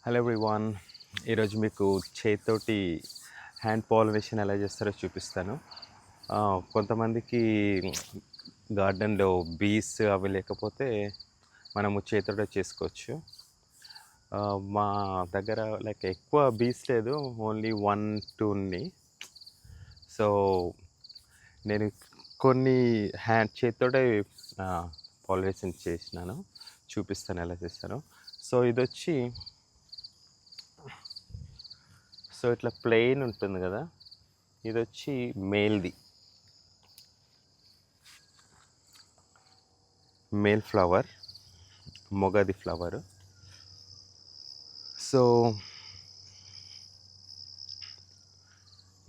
Hello everyone. ఈరోజు మీకు చేతితోటి హ్యాండ్ పాలినేషన్ ఎలా చేస్తారో చూపిస్తాను. కొంతమందికి గార్డెన్లో బీస్ అవి లేకపోతే మనము చేతితోటే చేసుకోవచ్చు. మా దగ్గర ఎక్కువ బీస్ లేదు, ఓన్లీ 1-2 ఉన్నాయి. సో నేను కొన్ని చేతితోటే పాలినేషన్ చేసినాను, చూపిస్తాను ఎలా చేస్తాను. సో ఇట్లా ప్లెయిన్ ఉంటుంది కదా, ఇది వచ్చి మేల్ ఫ్లవర్, మొగది ఫ్లవర్. సో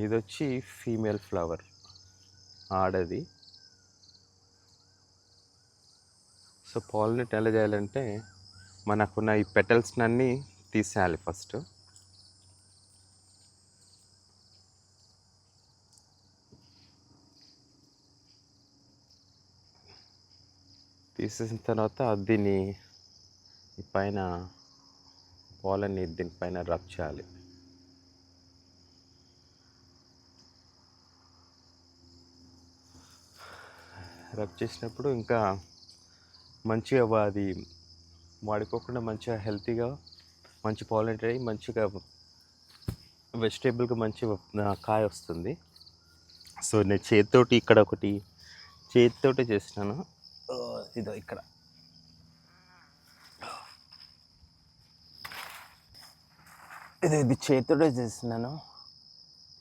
ఇది వచ్చి ఫీమేల్ ఫ్లవర్, ఆడది. సో పాలినేట్ ఎలా చేయాలంటే మనకున్న ఈ పెటల్స్నన్నీ తీసేయాలి ఫస్ట్. తీసేసిన తర్వాత దీన్ని పైన పాలని దీనిపైన రబ్ చేయాలి. రబ్ చేసినప్పుడు ఇంకా మంచిగా అది వాడుకోకుండా మంచిగా హెల్తీగా మంచి పాలినేట్ అయ్యి మంచిగా వెజిటేబుల్గా మంచి కాయ వస్తుంది. సో నేను చేతితోటి ఇక్కడ ఒకటి చేతితోటి చేసినాను, ఇదో ఇక్కడ. ఇది చేతితోటే చేసినాను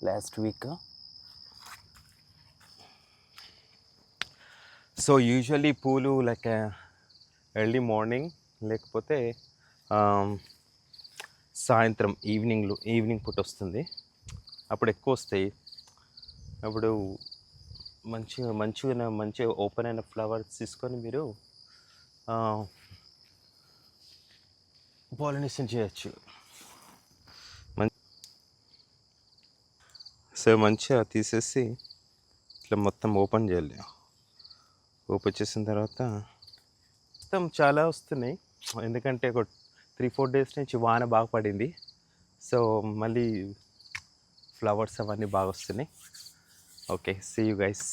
లాస్ట్ వీక్. సో యూజువల్లీ పూలు ఎర్లీ మార్నింగ్ లేకపోతే సాయంత్రం ఈవినింగ్ పూట వస్తుంది, అప్పుడు ఎక్కువ వస్తాయి. అప్పుడు మంచిగా ఓపెన్ అయిన ఫ్లవర్స్ తీసుకొని మీరు పాలినేషన్ చేయొచ్చు. సో మంచిగా తీసేసి ఇట్లా మొత్తం ఓపెన్ చేయాలి. ఓపెన్ చేసిన తర్వాత మొత్తం చాలా వస్తున్నాయి, ఎందుకంటే ఒక 3-4 డేస్ నుంచి వాన బాగా పడింది. సో మళ్ళీ ఫ్లవర్స్ అవన్నీ బాగా వస్తున్నాయి. Okay, see you guys.